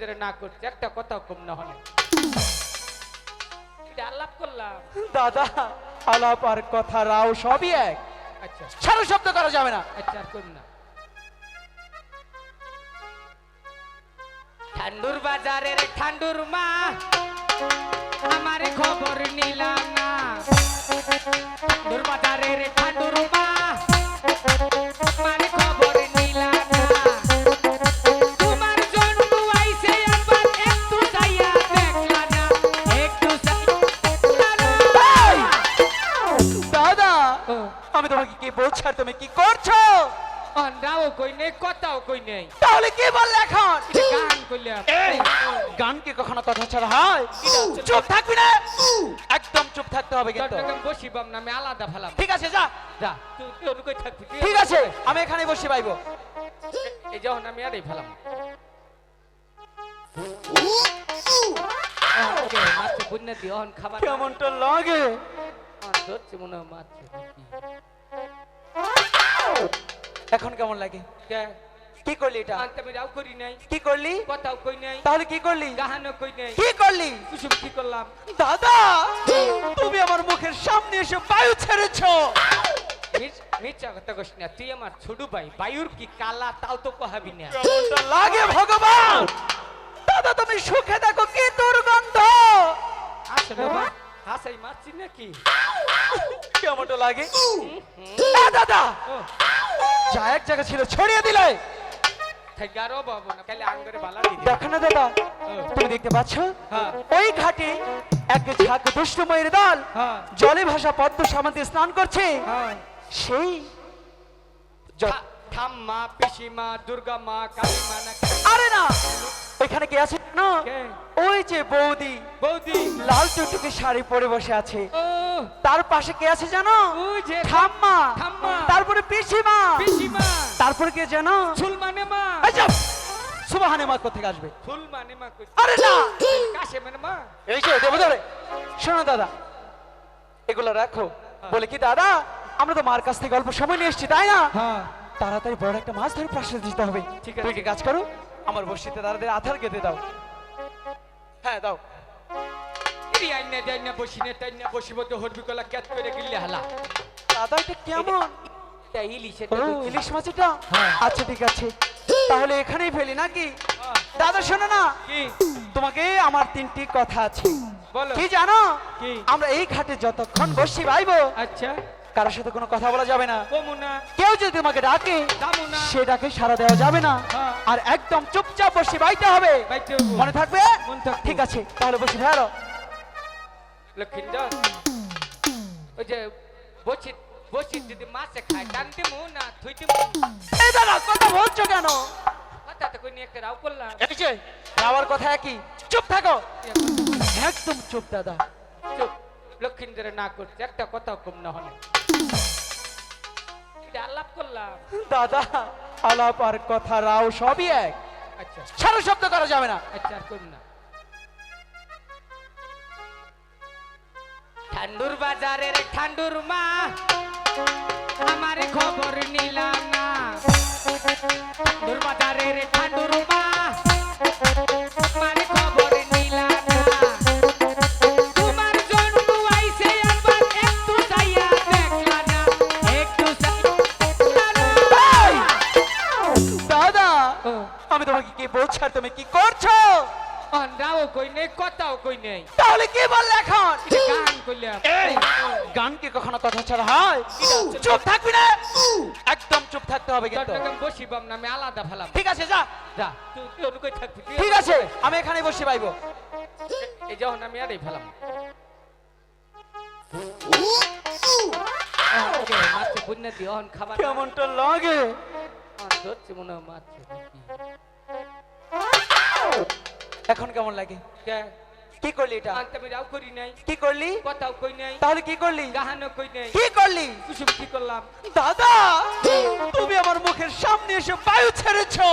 লক্ষিন্দরে না করছে একটা কথাও কম না হলে এটা আলাপ করলাম। দাদা আলাপ আর কথা রাও সবই এক। আচ্ছা সারা শব্দ করা যাবে না। আচ্ছা আর করুন না। ঠান্ডুর বাজারের ঠান্ডুর মা আমার খবর নিলাম না। ঠান্ডুর বাজারের ঠান্ডুর মা আমার খবর নিলাম না। তোমার জন্য আইছে আবার একটু চাইয়া দেখলা না, একটু চাইয়া না। দাদা ও, আমি তোমাকে কি বলছি আর তুমি কি করছো? রাও কই নেই কথাও কই নেই, তাহলে কি বললে এখন? এটা গান কইলাম। এই গান কি কখনো কথা ছাড়া হয়? চুপ থাকবি না, একদম চুপ থাকতে হবে কিন্তু। বসিবাম না, আমি আলাদা ফেলাম। ঠিক আছে যা। যা তুই অন্য কই থাকবি। ঠিক আছে আমি এখানে বসে পাইবো। এই যখন আমি আরই ফেলাম মাছে বুঝনা দি অন খাবার কেমনটা লাগে? ধরছে মনে হয় মাছে এখন কেমন লাগে? কে কি করলি এটা? আমি রাও করি নাই, কি করলি? কথাও কই নাই, তাহলে কি করলি? গাহানো কই নাই, কি করলি? কুসুম কি করলাম? দাদা তুমি আমার মুখের সামনে এসে বায়ু ছেড়েছো। মিথ্যা কথা কইস না, তুই আমার ছোট ভাই, বায়ুর কি কালা তাও তো কহাবি না। কেমনটা লাগে ভগবান? দাদা তুমি সুখে দেখো কি দুর্গন্ধ। আসলে হাসাই মারছি নাকি? কেমনটা লাগে? দাদা ও যা এক জায়গা ছিল ছড়িয়ে দিলে। ঠাইগারও বাবু না খালি আঙ্গরে বালা দি দেখো না দাদা তুমি দেখতে পাচ্ছ হ্যাঁ। ওই ঘাটে এক ঝাঁক দুষ্টময়ের দল হ্যাঁ। জলে ভাসা পদ্ম সামান্তে স্নান করছে। হ্যাঁ সেই ঠাম্মা পিসিমা দুর্গা মা কালী মা না আরে না ওইখানে কে আছে না? কে? ওই যে বৌদি বৌদি। লাল টুকটুকে শাড়ি পরে বসে আছে। ও তার পাশে কে আছে জানো? ওই যে ঠাম্মা। ঠাম্মা। তারপরে পিসিমা। পিসিমা। তারপরে কে জানো? ফুল মানে মা। আচ্ছা সুবহানে মা কোথা থেকে আসবে? ফুল মানে মা কই? আরে না কাশে মানে মা। এই যে দেবদরে শোনো দাদা এগুলো রাখো। বলে কি দাদা আমরা তো মার কাছ থেকে অল্প সময় নিয়ে এসেছি তাই না? হ্যাঁ তাড়াতাড়ি বড় একটা মাছ ধরে প্রাসাদে দিতে হবে। ঠিক আছে। তুই কি কাজ করো আমার বর্ষিতে দাদাদের আধার কেটে দাও। হ্যাঁ দাও। ইরি আইনা যাইনা বসিনে তাইনা বসিব তো হরবি কলা ক্যাত করে গিল্লে হালা। দাদা এটা কেমন? এটা ইলিশ ও ইলিশ মাছ এটা? হ্যাঁ। আচ্ছা ঠিক আছে তাহলে এখানেই ফেলি নাকি? হ্যাঁ। দাদা শোনো না কি তোমাকে আমার তিনটি কথা আছে। বলো। কি জানো? কি? আমরা এই ঘাটে যতক্ষণ বসি ভাইবো আচ্ছা কারোর সাথে কোনো কথা বলা যাবে না। কমুনা কেউ যদি তোমাকে ডাকে দামুনা সে ডাকে সাড়া দেওয়া যাবে না। হ্যাঁ। আর একদম চুপচাপ বসে বাইতে হবে। বাইতে হবো। মনে থাকবে? মনে থাকবে। ঠিক আছে তাহলে বসে ভেড়ো। লক্ষিন্দর ওই যে বসি বসি যদি মাছে খায় টানতে মু না থুইতে মু এই দাদা কথা বলছো কেন? কথা তো কই নি একটা রাও করলাম। এই যে যাওয়ার কথা একই চুপ থাকো। একদম চুপ দাদা। চুপ লক্ষিন্দরে না করছে একটা কথাও কম না হলে এটা আলাপ করলাম। দাদা আলাপ আর কথা রাও সবই এক। আচ্ছা সারা শব্দ করা যাবে না। আচ্ছা আর করুন না। ঠান্ডুর বাজারের ঠান্ডুর মা আমার খবর নিলাম না। ঠান্ডুর বাজারের ঠান্ডুর মা আমার খবর নিলাম না। তোমার জন্য আইছে আবার একটু চাইয়া দেখলা না, একটু চাইয়া না। এই! দাদা ও, আমি তোমাকে কি বলছি আর তুমি কি করছো? রাও কই নেই কথাও কই নেই, তাহলে কি বললে এখন? এটা গান কইলাম। এই গান কি কখনো কথা ছাড়া হয়? চুপ থাকবি না, একদম চুপ থাকতে হবে কিন্তু। বসিবাম না, আমি আলাদা ফেলাম। ঠিক আছে যা। যা তুই অন্য কই থাকবি। ঠিক আছে আমি এখানে বসে পাইবো। এই যখন আমি আরই ফেলাম মাছে বুঝনা দি অন খাবার কেমনটা লাগে? ধরছে মনে হয় মাছে এখন কেমন লাগে? কে? কি করলি এটা? আমি রাও করি নাই, কি করলি? কথাও কই নাই, তাহলে কি করলি? গাহানো কই নাই, কি করলি? কুসুম কি করলাম? দাদা তুমি আমার মুখের সামনে এসে বায়ু ছেড়েছো।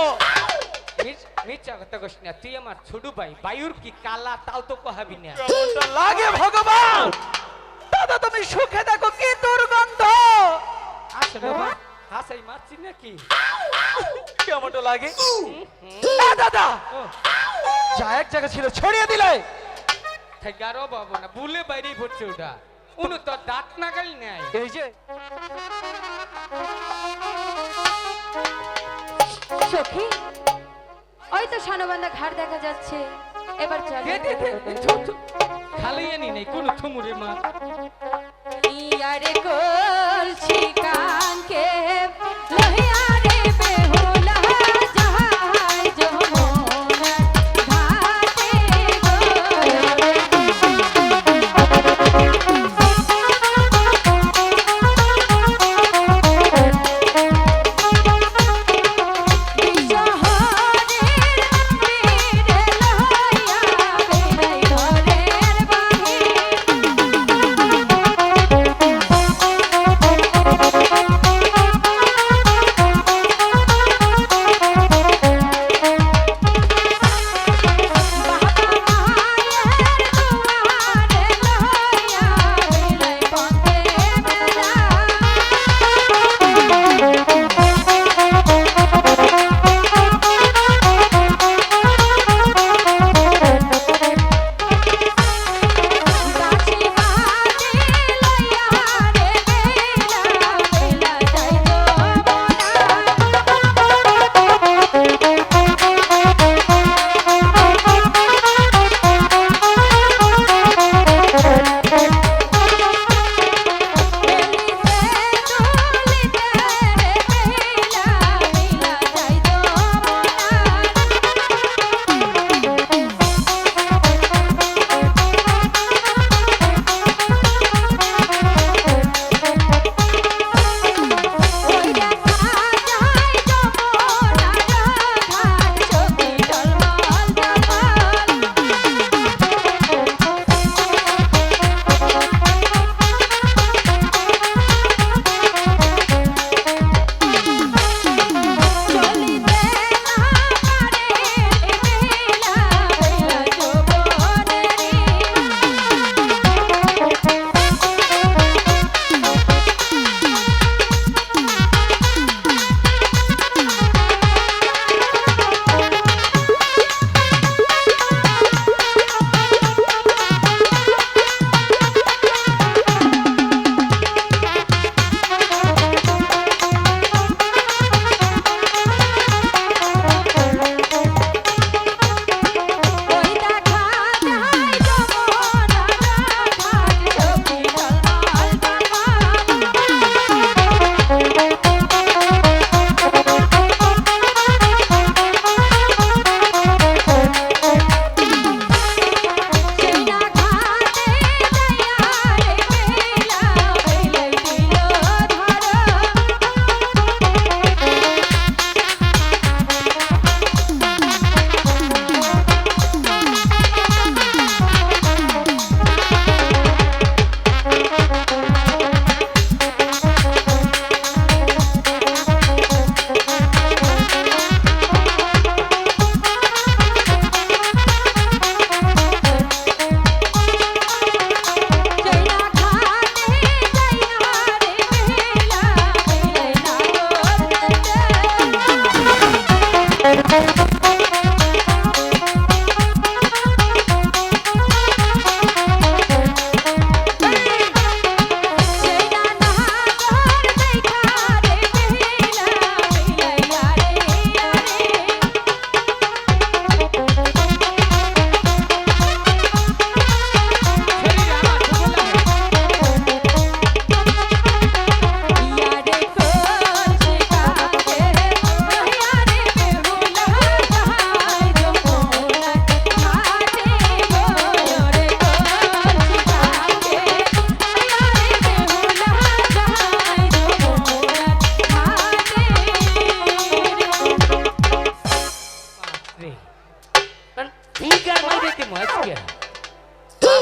মিথ্যা কথা কইস না, তুই আমার ছোট ভাই, বায়ুর কি কালা তাও তো কহাবি না। কেমনটা লাগে ভগবান? দাদা তুমি সুখে দেখো কি দুর্গন্ধ। আসলে হাসাই মারছি নাকি? কেমনটা লাগে? দাদা ও যা এক জায়গা ছিল ছড়িয়ে দিলে ঠেকারও বাবু না ভুলে বাইরেই পড়ছে ওটা উনি তো দাঁত নাগাল নাই এই যে সখী ওই তো সানবান্ধা ঘাট দেখা যাচ্ছে এবার চল দে দে দে খালি আনি নাই কোন থুমুরে মা ইয়ারে কলছি কানকে লহিয়া রে বেহুলা যাহাই যমুনা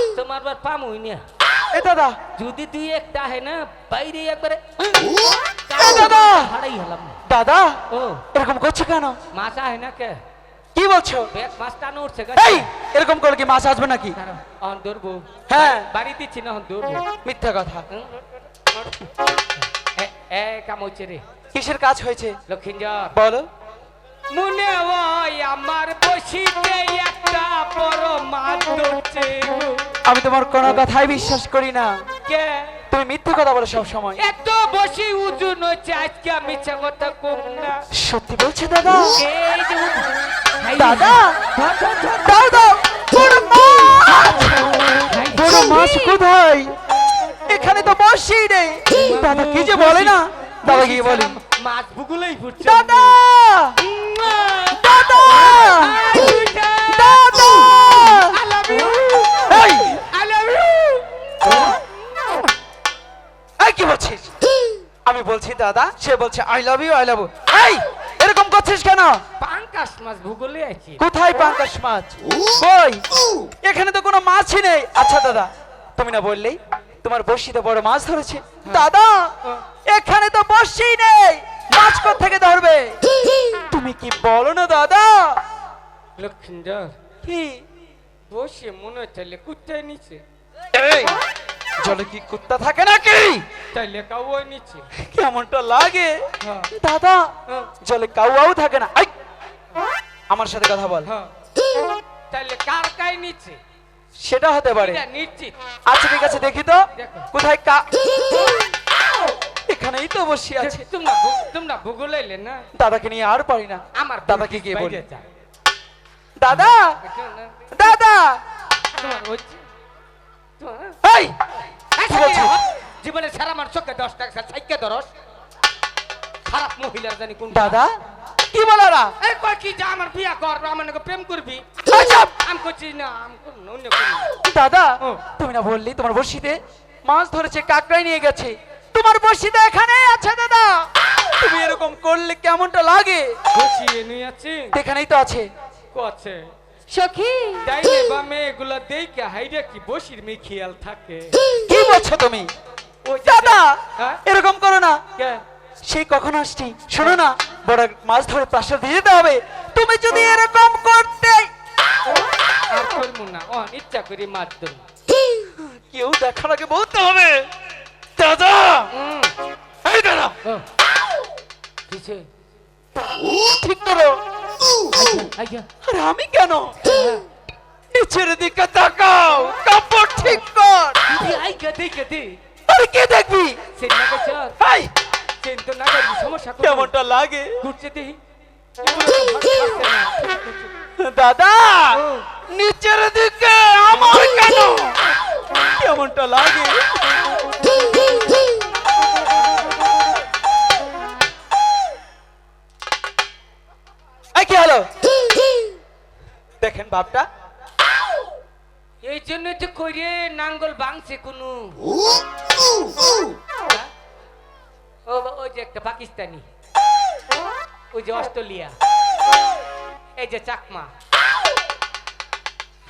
ঘাটে মারবার পামই না এ দাদা যদি তুই একটা হয় না বাইরে একবারে এ দাদা হারাই হলাম না দাদা ও এরকম করছো কেন মাছ হয় না কে কি বলছো বেশ মাছ টানো উঠছে এই এরকম করে কি মাছ আসবে নাকি অন ধরবো হ্যাঁ বাড়ি দিচ্ছি না অন ধরবো মিথ্যা কথা এ কাম হচ্ছে রে কিসের কাজ হয়েছে লক্ষিন্দর বলো মনে হয় আমার বসিতে একটা হাত ধরছে গো। আমি তোমার কোনো কথাই বিশ্বাস করি না, কে তুমি মিথ্যে কথা বলো সব সময়। এত বসে উজুন হচ্ছে আজকে আমি মিথ্যা কথা কম না। সত্যি বলছো দাদা? এই যে দাদা দাও দাও, বড় মাছ, বড় মাছ কোথায়? এখানে তো বসেই নেই। দাদা কি যে বলে না, দাদা কি বলে? মাছ ভুগুলেই ফুটছে। দাদা দাদা দাদা, এই এই কি বলছিস? আমি বলছি দাদা, সে বলছে I love you I love you. এই এরকম করছিস কেন? পাঙ্কাশ মাছ ভুগুলে আছে। কোথায় পাঙ্কাশ মাছ? কই? এখানে তো কোনো মাছই নেই। আচ্ছা দাদা, তুমি না বললেই তোমার বড়শিতে বড় মাছ ধরেছে? দাদা এখানে তো বড়শিই নেই, মাছ কোথা থেকে ধরবে? তুমি কি বলো না দাদা? লক্ষিন্দর কি বসে মনে চাইলে কুত্তায় নিচে, এই জলে কি কুত্তা থাকে নাকি? তাইলে কাউয় নিচে। কেমনটা লাগে হ্যাঁ। দাদা? হ্যাঁ। জলে কাউয়াও থাকে না। এই, আমার সাথে কথা বল। হ্যাঁ, তাইলে কার কায় নিচে সেটা হতে পারে। এটা নিশ্চিত। আচ্ছা ঠিক আছে, দেখি তো দেখো। কোথায় এখানেই তো বসে আছে। তোমরা ভুগুলাইলে না, দাদাকে নিয়ে আর পারি না। আমার দাদাকে গিয়ে বলি, বাইরে যা। দাদা এটা না, দাদা, তোমার হচ্ছে তোমার- এই এই কি বলছিস? জীবনে সারা আমার চোখে 10 টাকা সাইকে ধরস, খারাপ মহিলার জানি কোন। দাদা কি বলো না? এই কই কি যা আমার বিয়া কর, আমার নাকি প্রেম করবি? আচ্ছা, আমি কইছি না, আমি কোন অন্য কোন। দাদা ও। তুমি না বললি তোমার বড়শিতে মাছ ধরেছে, কাকড়াই নিয়ে গেছে? তোমার বড়শিতে এখানেই আছে দাদা। তুমি এরকম করলে কেমনটা লাগে? বসিয়ে নিয়ে আছি, এখানেই তো আছে। কছে সখী ডাইনে বামে এগুলা দেখে হাইরে কি বসির মে খেয়াল থাকে। কি বলছো তুমি? ওই যে- দাদা হ্যাঁ? এরকম করো না। কে? সেই কখন আসছি, শোনো না, বড় মাছ ধরে প্রাসাদ দিয়ে যেতে হবে। তুমি যদি এরকম করতে, আর করবো না, ইচ্ছা করি মাছ ধরবো। কেউ দেখার আগে বলতে হবে দাদা। এই দাদা কিছে? ঠিক করো। আইয়া আর আমি কেন? নিচের দিকে তাকাও, কাপড় ঠিক কর। আইয়া দেখে দে, আর কি দেখবি? সেন না গেছ, এই সেন তো না গেলি সমস্যা করবো। কেমনটা লাগে ঘুরছে দেখি এগুলো তো ভাগ খাচ্ছে না। দাদা? নিচের দিকে আমার কেন? কেমনটা লাগে? এই কি হলো? দেখেন বাপটা, এই জন্য তো কইরে নাঙ্গল ভাঙছে কোনো। হ্যাঁ? ওই যে একটা পাকিস্তানি, ওই যে অস্ট্রেলিয়া, এই যে চাকমা।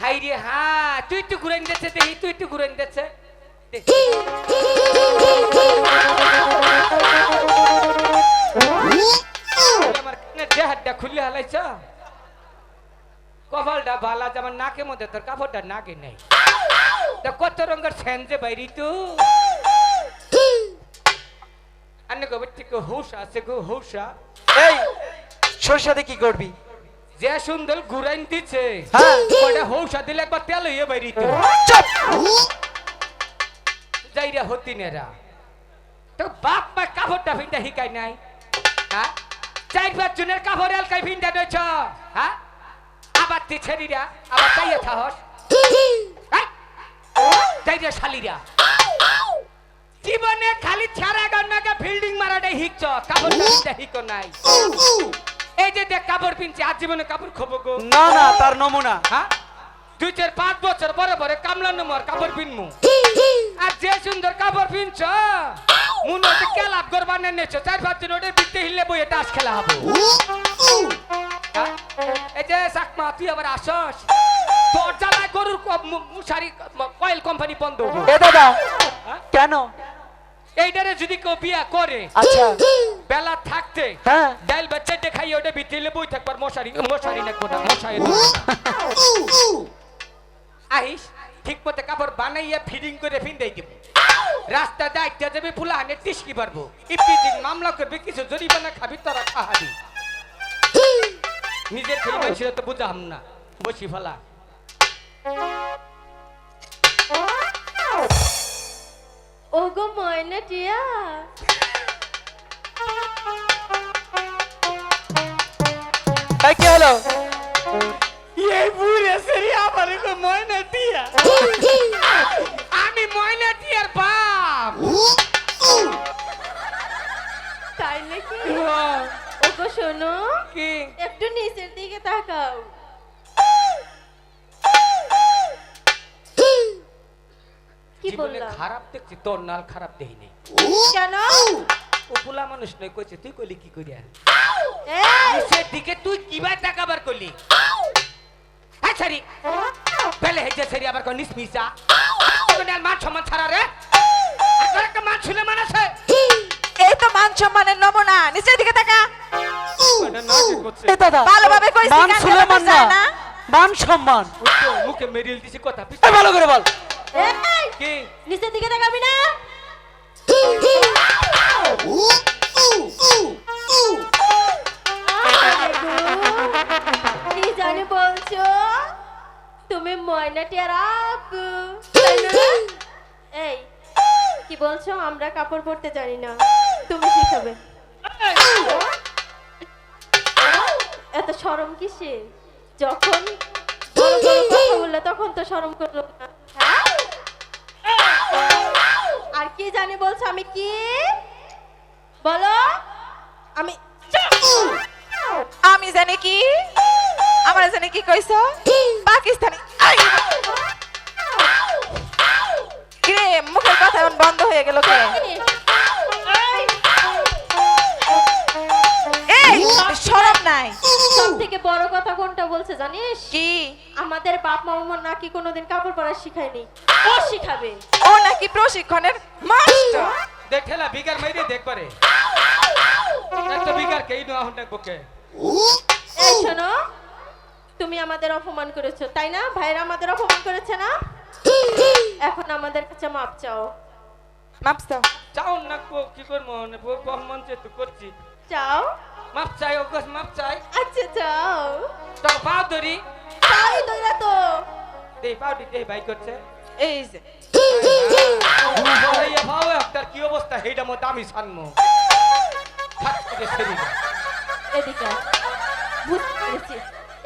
হাই রে হ্যাঁ, তুই একটু ঘুরেন দিচ্ছে দেখি, তুই একটু ঘুরেন দিচ্ছে। আমার দেহাটা খুললে হালাইছ, কপালটা বালা, যেমন নাকের মধ্যে তোর কাপড়টা নাকে নেই। তা কত রঙের সেন্সে বাইরি তো আন্নে কবে ঠিক হৌসা আছে গো, হৌসা। এই সরষাতে কি করবি? যে সুন্দর ঘুরাইন দিচ্ছে, হ্যাঁ। ওটা হৌসা দিলে একবার তেল হইয়ে বাইরি তো চুপ! যাইরা হতি নেরা তো বাপ মা কাপড়টা ভিনটা হিকাই নাই। হ্যাঁ, 4-5 জনের কাপড় এলকাই ভিনটা দইছ। হ্যাঁ, আবার তি ছেড়িরা আবার তাইয়া থাহস। যাইরা শালিরা জীবনে খালি ছাড়া গন্নাকে ফিল্ডিং মারাটাই হিকছ, কাপড়টা ভিনটা হিকো নাই। এই যে দেখ কাপড় পিনছে, আর জীবনে কাপড় খোবো গো না না, তার নমুনা। হ্যাঁ, 2-4-5 বছর পরে পরে কামলা নম্বর কাপড় পিনমু। আর যে সুন্দর কাপড় পিনছ মনে হচ্ছে কেলাপ করবার নেছ, 4-5 জন ওদের বিতে হিললে বই এটা আস খেলা হবো। হ্যাঁ? এই যে সাকমা তুই আবার আসস, তোর জ্বালায় গরুর মুশারি কয়েল কোম্পানি বন্ধ হবো। এ দাদা হ্যাঁ? কেন? এইটারে যদি কেউ বিয়া করে, আচ্ছা বেলা থাকতে হ্যাঁ। ডাইল বাচ্চা দেখাই ওটা বিতে বই থাকবার মশারি মশারি না কোনা মশাই আইস ঠিক মতো কাপড় বানাইয়া ফিডিং করে ফিন্দাই দিব। রাস্তা দায়িত্ব যাবে ফুলা আনে টিসকি পারবো, ইপিজিং মামলা করবে, কিছু জরিমানা খাবি তোরা খাহাবি। নিজের খেয়ে মানুষের তো বুঝাম না, বসি ফেলা ওগো ময়না টিয়া, এই কি হলো? এই বুড়ে সেরি আমার গো ময়না টিয়া। আমি ময়না টিয়ার বাপ। তাই নাকি? ওগো শোনো, কি একটু নিচের দিকে তাকাও। কি জীবনে বললাম? খারাপ দেখছি, তোর নাল খারাপ দেখি নাই। কেন? ও পোলা মানুষ নয়, কইছে তুই কইলি কি করিয়া? এই, নিচের দিকে তুই কিভাবে তাকাবার করলি? হ্যাঁ সারি পেলে হেজে সারি আবার কই নিসমিসা। তোর মান সম্মান ছাড়া রে। আর একটা মান ছিল মান আছে। এই তো মান সম্মানের নমুনা, নিচের দিকে তাকা। ওটা নাটক করছে। এ দাদা, ভালোভাবে কইছি, মান গান সুলেমান গাইতে না, চায় না। মান সম্মান। ওই তো মুখে মেরিল দিছি কথা। এই ভালো করে বল। এই, কি নিচের দিকে তাকাবি না? আরে গো, কি জানি বলছো? তুমি ময়না টিয়ার আপু, তাই না? এই, কি বলছো? আমরা কাপড় পরতে জানি না, তুমি শিখাবে। এত শরম কিসে? যখন বড় বড় কথা বললে তখন তো শরম করলো না, হ্যাঁ? আর কি জানি বলছো? আমি কি বলো? আমি আমি জানি কি, আমার জানি কি কইছো? পাকিস্তানি। আই! কিরে, মুখের কথা এখন বন্ধ হয়ে গেল কে? এই, শরম নাই সব থেকে বড় কথা কোনটা বলছে জানিস? কি? আমাদের বাপ মামা নাকি কোনোদিন কাপড় পরা শিখায়নি, ও শিখাবে। ও নাকি প্রশিক্ষণের মাস্টার। দেখেলা বিগার মাইরে দেখ পারে। একটা বিগার কেই নো আহুন ডাকবো কে? এই শোনো, তুমি আমাদের অপমান করেছো, তাই না? ভাইরা আমাদের অপমান করেছে না? এখন আমাদের কাছে মাপ চাও। মাপ দাও। চাও না কো কি করব না বহমান যে তুই করছি। চাও? মাপ চাই ওগস মাপ চাই। আচ্ছা চাও। তো পাও ধরি। তাই দইরা তো। দে পাও দে ভাই করছে। এই যে বড়াইয়া পাও একটা কি অবস্থা হেডা মত আমি ছানমু। ফাট করে ছেড়ে দে। এদিকে আয়। বুঝতে পেরেছি।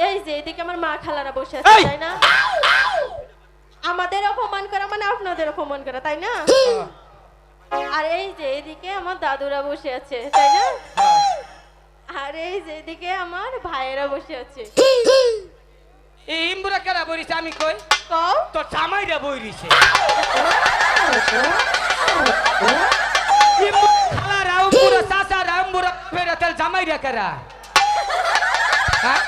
এই যে এদিকে আমার মা খালারা বসে আছে, এই! তাই না? আমাদের অপমান করা মানে আপনাদের অপমান করা, তাই না? আর এই যে এদিকে আমার দাদুরা বসে আছে, তাই না? আর এই যে এদিকে আমার ভাইয়েরা বসে আছে। এই ইমবুরা কেরা বইরিছে আমি কই? কও? তো জামাইরা বইরিছে। খালা রাও পুরো চাচা রাম বুড়া ফেরা তেল জামাইরা কেরা? হ্যাঁ?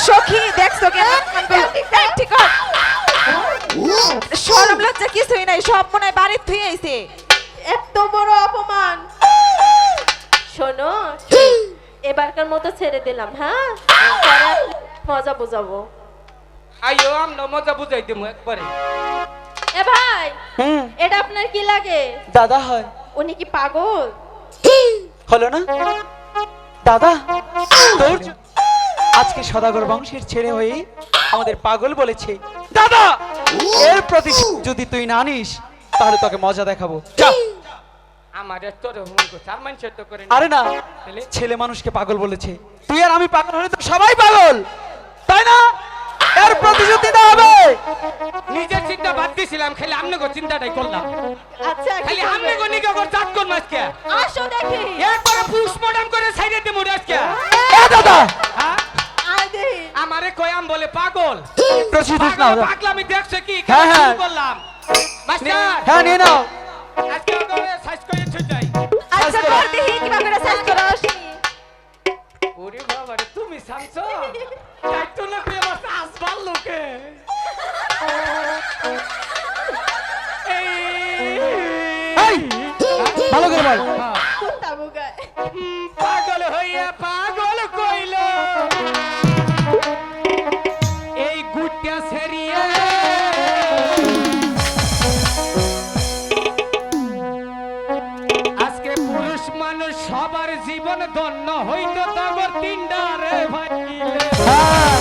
সখী দেখছো কেন? এই, ঠিক কর। শরম লজ্জা কিছুই নাই, সব মনে হয় বাড়ির থুই আইছে। এত বড় অপমান। শোনো, এবারকার মতো ছেড়ে দিলাম, হ্যাঁ? পরে মজা বুঝাবো। আইও আমরা মজা বুঝাই দেবো একবারে। এ ভাই, হুম, এটা আপনার কি লাগে? দাদা হয়। উনি কি পাগল? হলো না দাদা? তোর আজকে সদাগর বংশের ছেলে হয়ে আমাদের পাগল বলেছে। দাদা, এর প্রতি যদি তুই না নিস তাহলে তোকে মজা দেখাবো। যা। আমার তোর হুমন করছে আর মানুষের তো করে না। আরে না, তাহলে? ছেলে মানুষকে পাগল বলেছে। তুই আর আমি পাগল হলে তো সবাই পাগল, তাই না? এর প্রতিশ্রুতি দিতে হবে। নিজের চিন্তা বাদ দিয়েছিলাম, খালি আমনে চিন্তাটাই করলাম। আচ্ছা, খালি কি আমনে করবে? নিকে করে চাট করব আজকে। আসো দেখি। একবারে পুষ্পডাম করে সাইডে দেবো আজকে। এ দাদা, হ্যাঁ? আয় দেখি। আমারে কয়াম বলে পাগল। প্রতিশ্রুতি নাও। পাগলামি দেখছো কি? হ্যাঁ, হ্যাঁ। শুরু করলাম। মাস্টার, হ্যাঁ, নিয়ে নাও। আজকে ওকে সাইজ করে ছুট যাই। আচ্ছা কর দেখি কিভাবে করে সাইজ করস। ওরে বাবা রে, তুমি সামছো? দায়িত্ব না পেয়ে বসে আসবার লোকে। এই, ভালো করে বল। কুত্তা বুগায়। পাগল হইয়া পাগল কইল এই গুটিয়া সেরিয়ে। আজকে পুরুষ মানুষ সবার জীবন ধন্য হইতো তবর তিনটা রে ভাই। হ্যাঁ,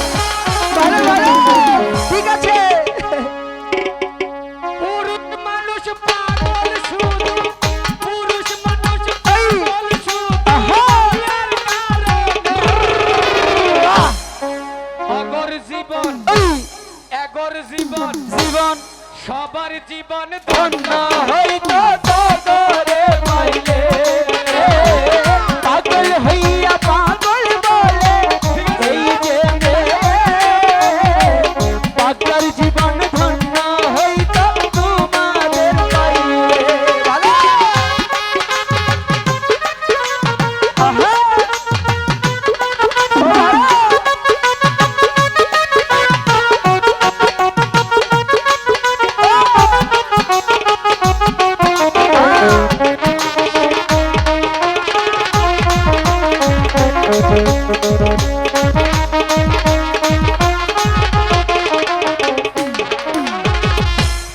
জীবন ওই এগর জীবন জীবন সবার জীবন ধন্য হইতো তোরে পাইলে পাগল হইয়া পাগল বলে এই যে পাগল জীবন ধন্য হইতো তোমাদের পাইলে ভালো আহা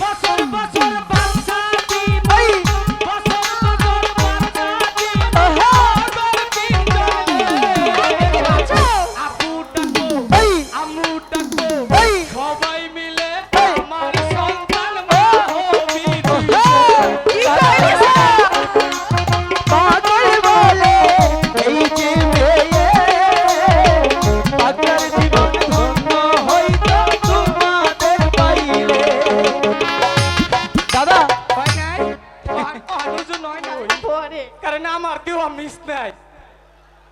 বছর বছর বাচ্চা দিবি বছর বছর বাচ্চা দিবি এগর পিঞ্জরে আপু ডাকো এই আমু ডাকো এই সবাই মিলে আমার সন্তান মা হবি কি কইছ পাগল বলে এই যে মেয়ে পাগল জীবন ধন্য হইতো তোমাদের পাইলে দাদা হয় নাই অনুজ নয় না ওই পরে কারণ আমার দেওয়া মিস নাই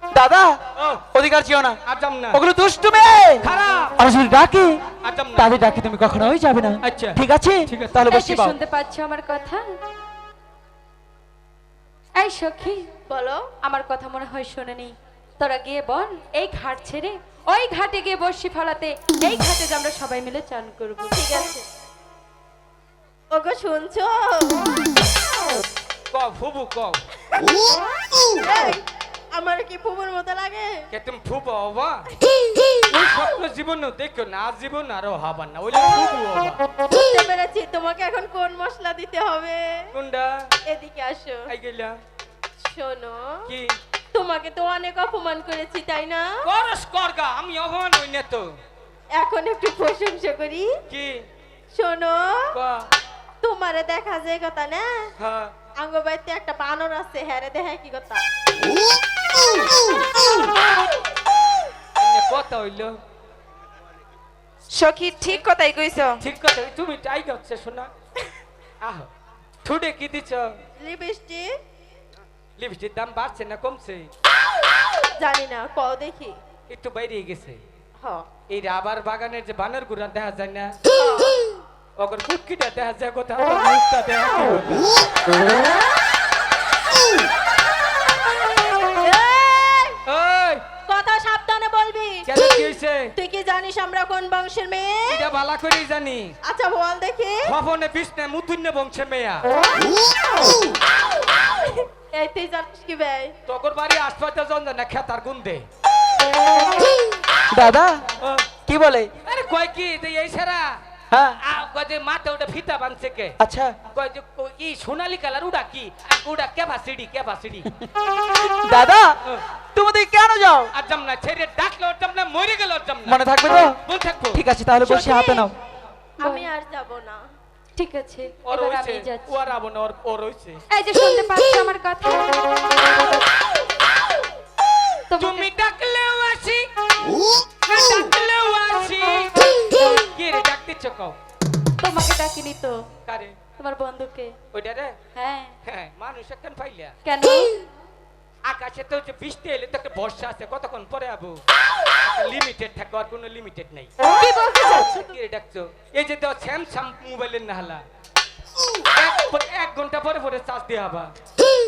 দাদা ও অধিকার ছিও না আজম না ওগুলো দুষ্টু মেয়ে খারাপ আর যদি ডাকে আজম না তাদের ডাকে তুমি কখনোই যাবে না আচ্ছা। ঠিক আছে ঠিক আছে। তাহলে এই বসে যে পাও শুনতে পাচ্ছ আমার কথা এই সখী বলো আমার কথা মনে হয় শোনেনি তোরা গিয়ে বল এই ঘাট ছেড়ে ওই ঘাটে গিয়ে বসি ফলাতে এই ঘাটে যে আমরা সবাই মিলে চান করব ঠিক আছে ওগো শুনছো ক ফুবু ক আমার কি ফুবুর মতো লাগে কে তুমি ফুবু হবা ওই স্বপ্ন জীবন দেখো না আজ জীবন আরো হবার না ওইলে ফুবু হবা বুঝতে পেরেছি তোমাকে এখন কোন মশলা দিতে হবে কোনটা এদিকে আসো আই গেলা শোনো কি তোমাকে তো অনেক অপমান করেছি তাই না করস করগা আমি অপমান হই না তো এখন একটু প্রশংসা করি কি শোনো ক তোমারে দেখা যায় কথা না হ্যাঁ আঙ্গ বাড়িতে একটা বানর আছে হ্যারে দেখা কি কথা এনে কথা হইলো সখী ঠিক কথাই কইছ ঠিক কথা তুমি টাই করছে শোনা আহ ঠুডে কি দিছ লিপস্টিক লিপস্টিক দাম বাড়ছে না কমছে জানি না কও দেখি একটু বাইরে গেছে হ এই রাবার বাগানের যে বানর গুড়া দেখা যায় না ওগর কুটকিটা দেখা যায় কোথাও মুখটা দেখা কি হলো? এই, ওই কথা সাবধানে বলবি কেন কি হইছে তুই কি জানিস আমরা কোন বংশের মেয়ে এটা ভালো করেই জানি আচ্ছা বল দেখি ভবনে বিষ্ণে মুতুন্য বংশে মেয়া এই তুই জানিস কি ভাই তগর বাড়ি আশপাশে জন না খেতার গুন্দে দাদা ও, কি বলে আরে কয় কি যে এই সারা হ্যাঁ কয় যে মাথা ওটা ফিতা বানছে কে আচ্ছা কয় যে ই সোনালী কালার উড়া কি আর উড়া ক্যাপাসিটি দাদা তুমি কেন যাও আজম না ছেড়ে ডাকলো আজম না মরে গেল আজম না মনে থাকবে তো বল থাকবো ঠিক আছে তাহলে বসে হাতে নাও আমি আর যাব না ঠিক আছে ওর এবার হইছে আমি যাচ্ছি ওর আবন ওর হইছে এই যে শুনতে পাচ্ছ আমার কথা তুমি ডাকলেও আসি না ডাকলেও আসি কি রে ডাকতেছ কও তোমাকে ডাকিনি তো কারে তোমার বন্ধুকে ওইটা রে হ্যাঁ হ্যাঁ মানুষ এখন পাইলা কেন আকাশে তো যে বৃষ্টি এলে তো একটা বর্ষা আছে কতক্ষণ পরে আবু লিমিটেড থাকে আর কোনো লিমিটেড নেই কি বলতে চাচ্ছ কি রে ডাকছো এই যে তো স্যামসাং মোবাইলের নাহলা এক ঘন্টা পরে পরে চার্জ দিয়ে হবা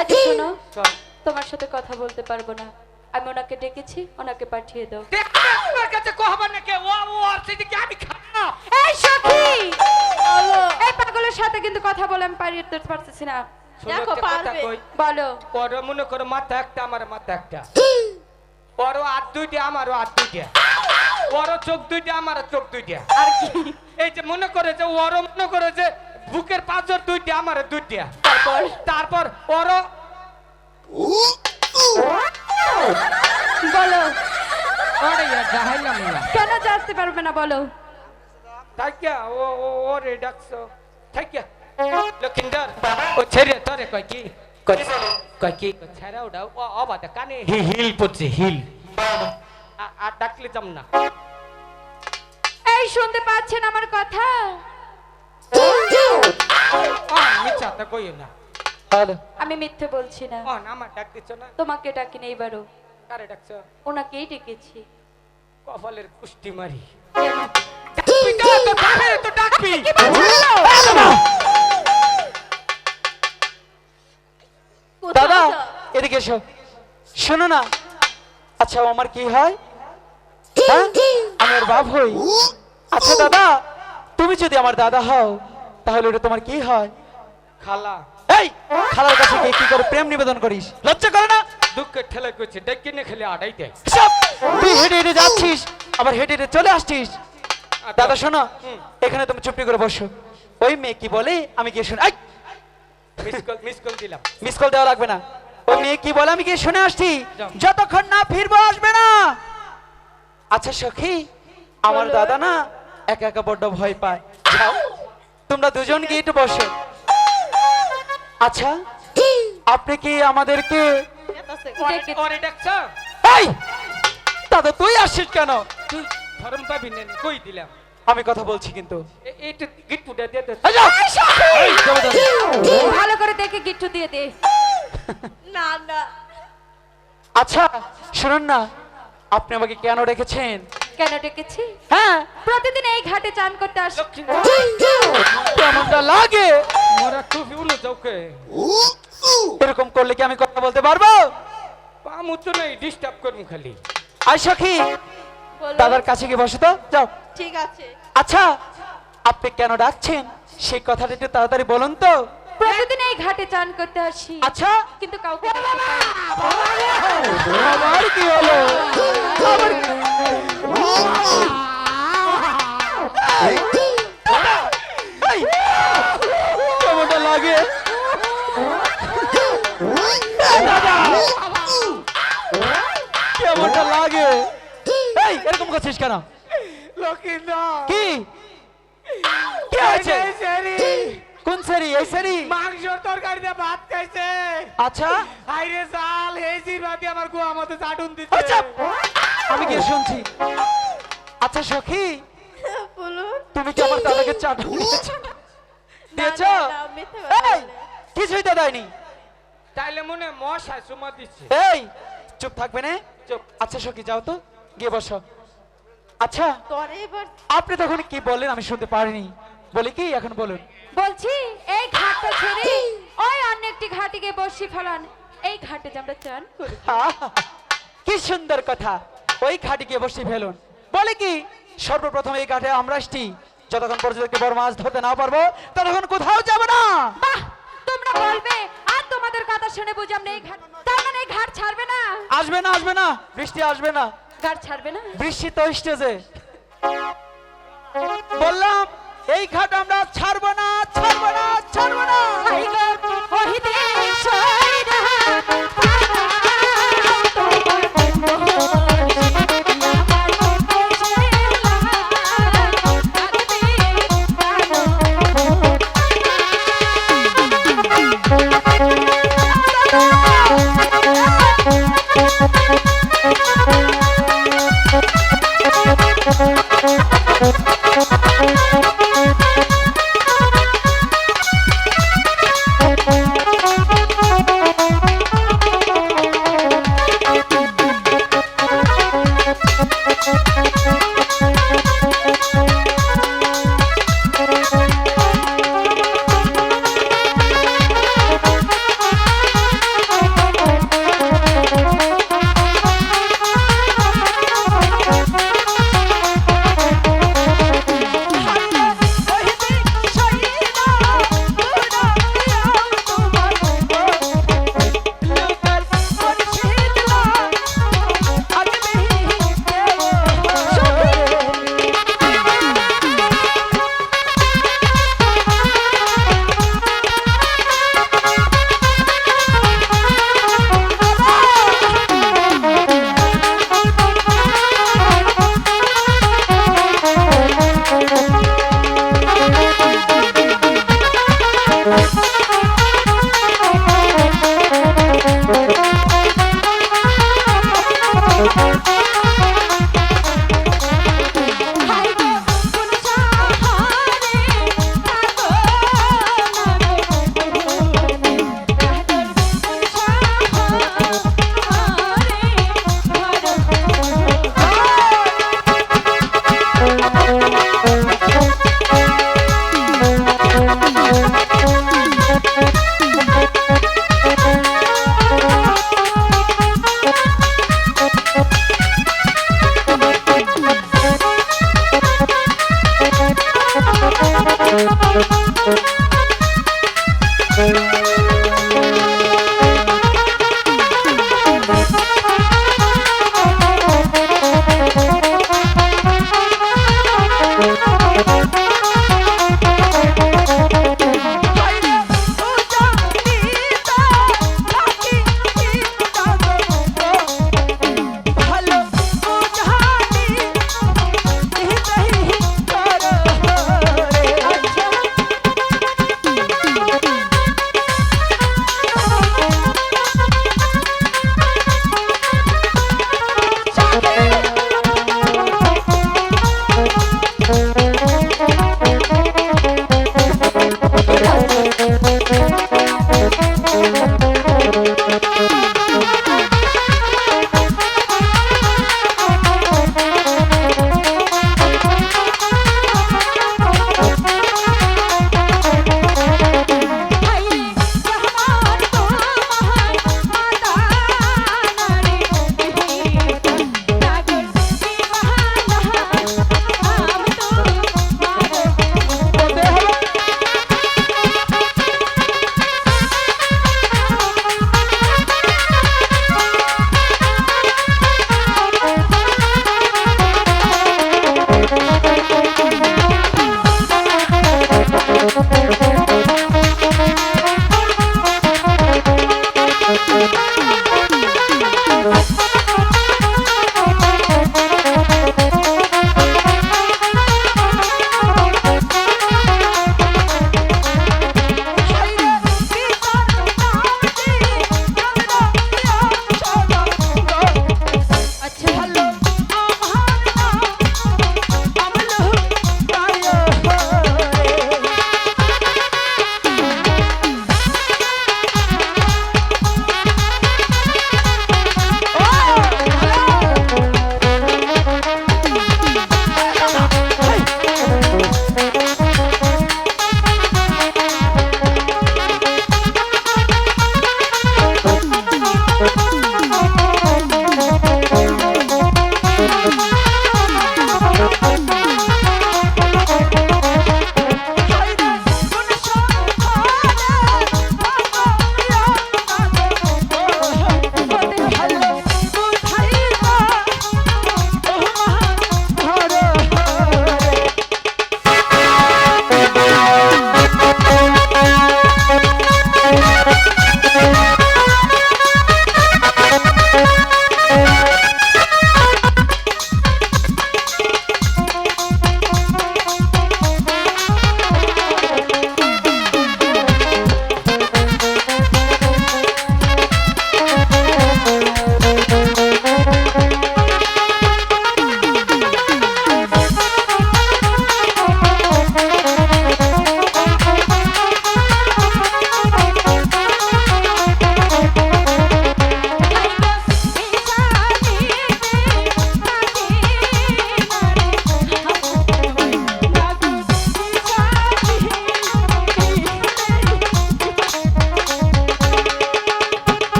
আচ্ছা শোনো চল তোমার সাথে কথা বলতে পারবো না আমি ওনাকে ডেকেছি ওনাকে পাঠিয়ে দাও দেখতে আমার কাছে কহবা না কে ও আর সেটা কি আমি খাবো এই সখী এই পাগলের সাথে কিন্তু কথা বলে আমি পারতে পারতেছি না দেখো পারবে বলো ওর মনে করো মাথা একটা আমার মাথা একটা ওরও হাত দুইটা আমারও হাত দুইটা ওরও চোখ দুইটা আমারও চোখ দুইটা আর কি এই যে মনে করে যে ওরও মনে করে যে বুকের পাঁচর দুইটা আমারও দুইটা তারপর ওরও বলো ওরে যাইলাম না কেন আসতে পারবে না বলো থাকিয়া ওরে ডাকছো থাকিয়া লক্ষিন্দর ও ছেড়ে তোরে কয় কি কয় কি ছেড়া ওটা ও অবাদা কানে হিল পড়ছে হিল আর ডাকলে যাম না শুনতে পাচ্ছেন আমার কথা? মিথ্যাটা কইও না। হ্যালো আমি মিথ্যে বলছি না। আমার ডাক দিচ্ছ না? তোমাকে ডাকি নেই এবারও, কারে ডাকছো? ওনাকেই ডেকেছি। কপালের কুষ্টি মারি। কেন? ডাকবি তো, তো ডাকবি, তো ডাকবি। কোথায় দাদা যাও? এদিকে এসো, শোনো না। আচ্ছা ও আমার কি হয়? হ্যাঁ আমি ওর বাপ হই। আচ্ছা দাদা, তুমি যদি আমার দাদা হও তাহলে ওটা তোমার কি হয়? খালা। এই খালার কাছে গিয়ে কি করে প্রেম নিবেদন করিস? লজ্জা করে না? দুঃখের ঠেলা করছে, ডেকে নিয়ে খেলে আড়াই দেয়। সব তুই হেঁটে হেঁটে যাচ্ছিস আবার হেঁটে হেঁটে চলে আসছিস। দাদা শোনো, এখানে তুমি চুপটি করে বসো। ওই মেয়ে কি বলে আমি গিয়ে শুনে। মিস কল দিলাম। মিস কল দেওয়া লাগবে না। ওই মেয়ে কি বলে আমি গিয়ে শুনে আসছি। যাও। যতক্ষণ না ফিরবো আসবে না। আচ্ছা সখী, আমার বলো। দাদা না একা একা বড্ড ভয় পায়। যাও তোমরা দুজন গিয়ে একটু বসো। আচ্ছা আপনি কি আমাদেরকে ডেকেছি। ওরে ডাকছো? এই দাদা তুই আসছিস কেন? তুই ধরম পাবি না, কই দিলাম। আমি কথা বলছি কিন্তু। এইটা গিট পুটা দিয়ে দে। এই যাও। এই, জমিদার। ভালো করে দেখে গিট্টু দিয়ে দে। না না, আচ্ছা শুনুন না, আপনি আমাকে কেন রেখেছেন? কেন ডেকেছি? হ্যাঁ প্রতিদিন এই ঘাটে চান করতে আসি। লক্ষ্মী কেমনটা লাগে? মোরা টুপি উনো যাওকে। এরকম করলে কি আমি কথা বলতে পারবো? পামু তো নাই, ডিস্টার্ব করমু খালি। আই সখী, বলো। দাদার কাছে গিয়ে বসো তো, যাও। ঠিক আছে। আচ্ছা আপনি কেন ডাকছেন সেই কথাটা একটু তাড়াতাড়ি বলুন তো। প্রতিদিন এই ঘাটে চান করতে আসি, আচ্ছা কিন্তু কাউকে দেখতে পাই না। আমার কি হলো? আমার এই, কেমনটা লাগে? দাদা কেমনটা লাগে? এই এরকম করছিস কেন? লক্ষ্মী কি কি হয়েছে? সেরি কোন সেরি? এই সেরি? মাংসর তরকারি দিয়ে ভাত খাইছে। আচ্ছা হাইরে জাল হেজির বাদি আমার গোয়া মতো চাটুন দিচ্ছে। আচ্ছা আমি কি শুনছি? আচ্ছা সখী, বলুন। তুমি কি আমার দাদাকে চাটুন দিয়েছো? দিয়েছো? না, না, মিথ্যে কথা এই বলে। কিছুই তো দেয়নি। তাইলে মনে হয় মশা সুমা দিচ্ছে। এই চুপ থাকবে না? চুপ। আচ্ছা সখী যাও তো, গিয়ে বসো। আচ্ছা তোরে এবার আপনি তখন কি বললেন আমি শুনতে পারিনি। বলি কি এখন বলুন। বলছি এই ঘাটটা ছেড়ে ওই অন্য একটি ঘাটে গিয়ে বসি ফেলান। এই ঘাটে যে আমরা চান করি। আহা, কি সুন্দর কথা। ওই ঘাটে গিয়ে বসে ফেলুন। বলে কি সর্বপ্রথম এই ঘাটে আমরা আসছি, যতক্ষণ পর্যন্ত একটি বড় মাছ ধরতে না পারবো ততক্ষণ কোথাও যাব না। বাহ, তোমরা বলবে আর তোমাদের কথা শুনে বুঝাম না এই ঘাট, তার মানে এই ঘাট ছাড়বে না। আসবে না, আসবে না, বৃষ্টি আসবে না। ঘাট ছাড়বে না। বৃষ্টি তো স্টেজে। বললাম এই ঘাট আমরা ছাড়বো না, ছাড়বো না, ছাড়বো না। আই গো ওহি দেশইরা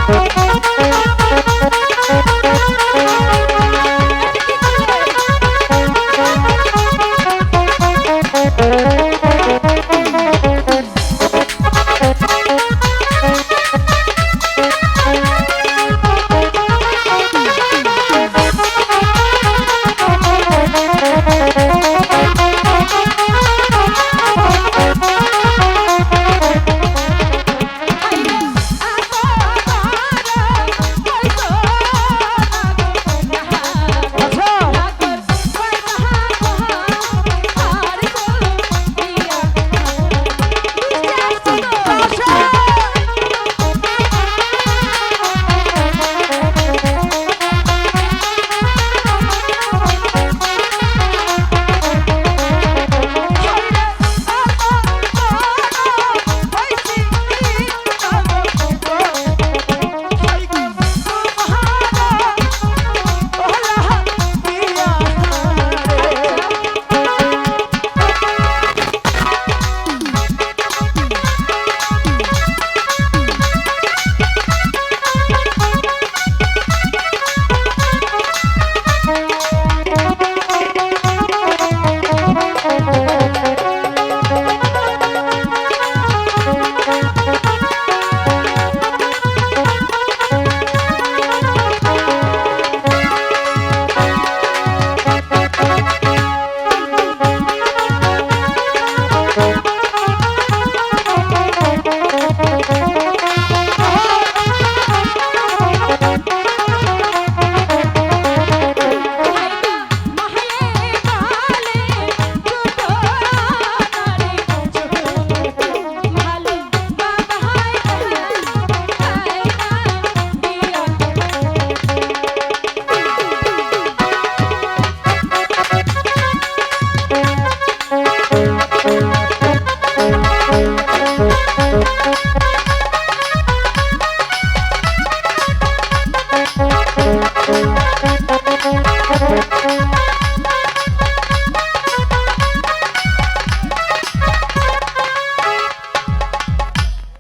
ও